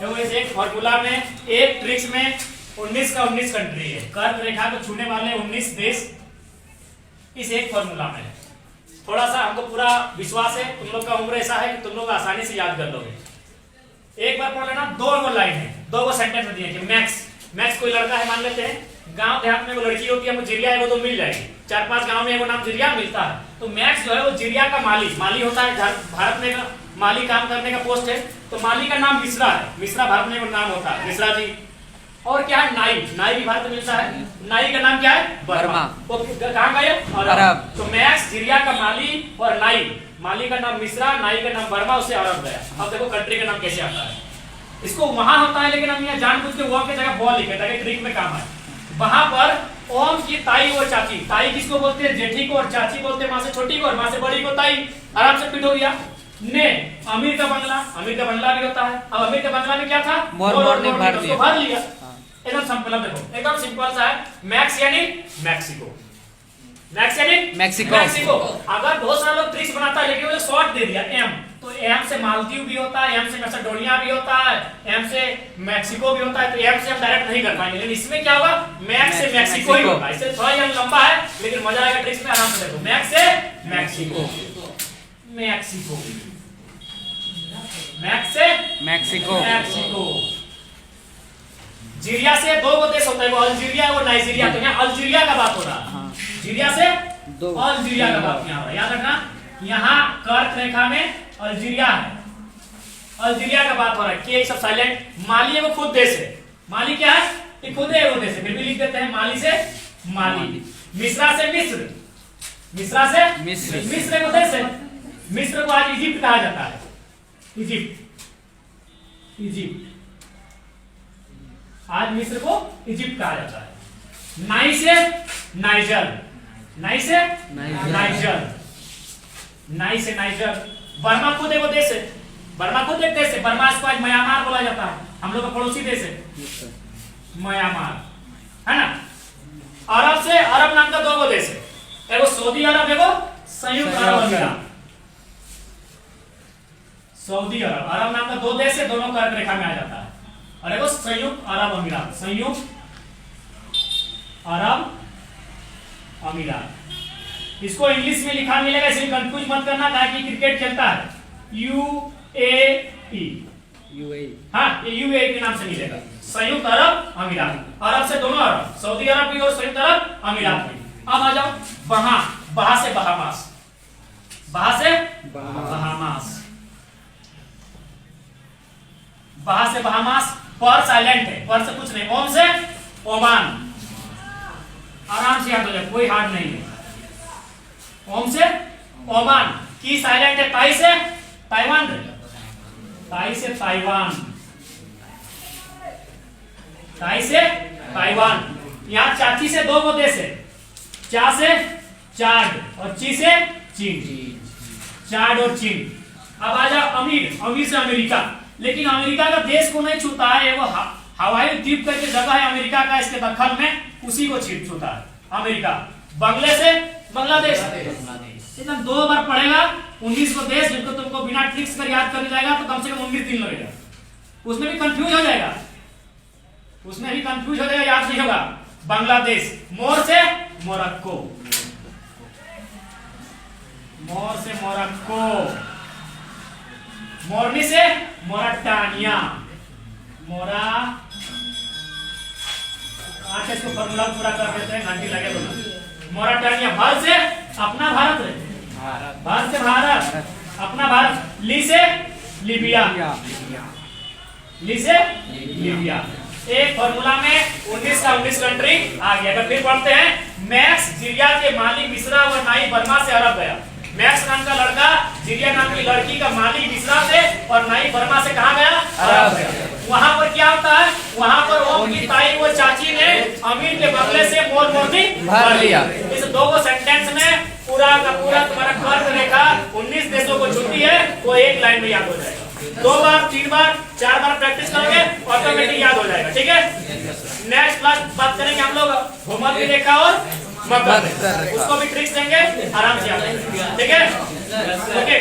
देखो इस एक फॉर्मूला में एक ट्रिक्स में 19 का 19 कंट्री है, कर्क रेखा को छूने वाले 19 देश इस एक फॉर्मूला में है। थोड़ा सा हमको पूरा विश्वास है, तुम लोग का उम्र ऐसा है कि तुम लोग आसानी से याद कर लोगे। एक बार पढ़ लेना, दो गो लाइन है, दो गो सेंटेंस दिए कि मैक्स कोई लड़का है मान लेते हैं, गांव देहात में वो लड़की होती है, जिरिया है वो तो मिल जाएगी, 4-5 गांव में वो नाम जिरिया मिलता है। तो मैक्स जो है वो जिरिया का माली होता है। भारत में माली काम करने का पोस्ट है, तो माली का नाम मिश्रा है, मिश्रा भारत में नाम होता है, मिश्रा जी। और क्या है, नाई भी भारत में मिलता है, नाई का नाम क्या है, बर्मा। वो कहाँ गए, अरब। तो मैक्स जिरिया का माली और माली का नाम मिश्रा, नाई का नाम बर्मा, उससे अरब गया। अब देखो कंट्री का नाम कैसे आता है, इसको वहां होता है लेकिन हम यहाँ जानबूझ के वहां की जगह बॉल लिखे ताकि ट्रिक में काम आए। वहां पर ओम की ताई और चाची, ताई किसको बोलते हैं, जेठी को, और चाची बोलते हैं माँ से छोटी को, और माँ से बड़ी को ताई। आराम से फिट हो गया। ने अमीर का बंगला भी होता है। अब अमीर का बंगला में क्या था, भर लिया। एकदम सिंपल। देखो एकदम सिंपल सा है। मैक्स यानी मैक्सिको, मैक्सिको। अगर बहुत सारे लोग ट्रिक्स बनाता है लेकिन वो शॉर्ट दे दिया एम, तो एम से मालदीव भी होता है, एम से मैसेडोनिया भी होता है, एम से मैक्सिको भी होता है। तो एम से हम डायरेक्ट नहीं कर पाएंगे, लेकिन इसमें क्या होगा, मैक्स से मैक्सिको ही होगा। इससे थोड़ा ये लंबा है लेकिन मजा आएगा ट्रिक्स में। आराम से देखो, मैक्स से मैक्सिको, मैक्स से मैक्सिको। जीरिया से दो गो देश होता है, वो अल्जीरिया और नाइजीरिया। तो यहाँ अल्जीरिया का बात हो रहा है, जीरिया से अल्जीरिया का बात यहाँ हो रहा है। याद रखना, यहाँ कर्क रेखा में अल्जीरिया है, अल्जीरिया का बात हो रहा है। के सब साइलेंट। माली वो खुद देश है, माली क्या है, ये खुद है वो देश है, फिर भी लिख देते हैं माली से माली। मिश्रा से मिस्र, मिश्रा से मिस्र को देश है। मिस्र को आज इजिप्ट कहा जाता है, इजिप्ट आज मिस्र को इजिप्ट कहा जाता है। नाई से नाइजर, नाई से नाइजर। बर्मा खुद एक देश है, बर्मा खुद एक देश है। बर्मा इसको आज म्यांमार बोला जाता है, हम लोग का पड़ोसी देश है म्यांमार, है ना। अरब से, अरब नाम का दो गो देश है, एगो सऊदी अरब, एगो संयुक्त अरब अमीरात। सऊदी अरब, अरब नाम का दो देश है, दोनों कर्क रेखा में आ जाता है। और एगो संयुक्त अरब अमीरात, संयुक्त अरब अमीरात। इसको इंग्लिश में लिखा मिलेगा, इसलिए कंफ्यूज मत करना, ताकि क्रिकेट खेलता है यूएई। हाँ, ये यूएई के नाम से मिलेगा, संयुक्त अरब अमीरात। अरब से दोनों अरब, सऊदी अरब भी और संयुक्त अरब अमीरात भी। अब आ जाओ बहा से बहामास, बहा से बहामास। पर साइलेंट है, पर से कुछ नहीं। ओम से ओमान, आराम से याद हो जाए, कोई हार्ड नहीं है। ओम से ओमान। की साइलेंट है, ताई से ताइवान, ताई से ताइवान। यहाँ चाची से दो गो देश है, चा से चाड और ची से चीन, चाड और चीन। अब आ जाओ अमीर से अमेरिका। लेकिन अमेरिका का देश को नहीं छूता है, वो हवाई द्वीप करके जगह है अमेरिका का, इसके दखल में, उसी को छूता है अमेरिका। बंगले से बांग्लादेश। इतना 2 बार पढ़ेगा 19 को देश, जिनको तुमको बिना ट्रिक्स कर याद करने जाएगा तो कम से कम 19 दिन लगेगा। उसमें भी कंफ्यूज हो जाएगा, याद नहीं होगा। बांग्लादेश। मोर से मोरक्को, मोरनी से मोराटानिया, इसको फॉर्मूला पूरा कर देते हैं, घंटी लगे तो। मोराटानिया। भर से अपना भारत है, भर से भारत, अपना भारत। ली से लीबिया, एक फॉर्मूला में 19 का 19 कंट्री आ गया। तो फिर पढ़ते हैं, मैक्स जिरिया के माली मिश्रा और नाई बर्मा से अरब गया। मैक्स नाम का लड़का जिरिया नाम की लड़की का माली मिश्रा से और नाई बर्मा से कहा गया, अरब गया। वहां पर क्या होता है, वहां पर ओम की ताई वो चाची ने अमीर के बंगले से मोरनी भर लिया। इस दो सेंटेंस में पूरा का पूरा तुम्हारा कर्क रेखा 19 देशों को छूती है, वो एक लाइन में याद हो जाएगा। 2 बार 3 बार 4 बार प्रैक्टिस करोगे, ऑटोमेटिक याद हो जाएगा। ठीक है, नेक्स्ट क्लास बात करेंगे हम लोग भूमध्य रेखा और मकर, उसको भी ट्रिक्स देंगे, आराम से याद। ठीक है, ओके।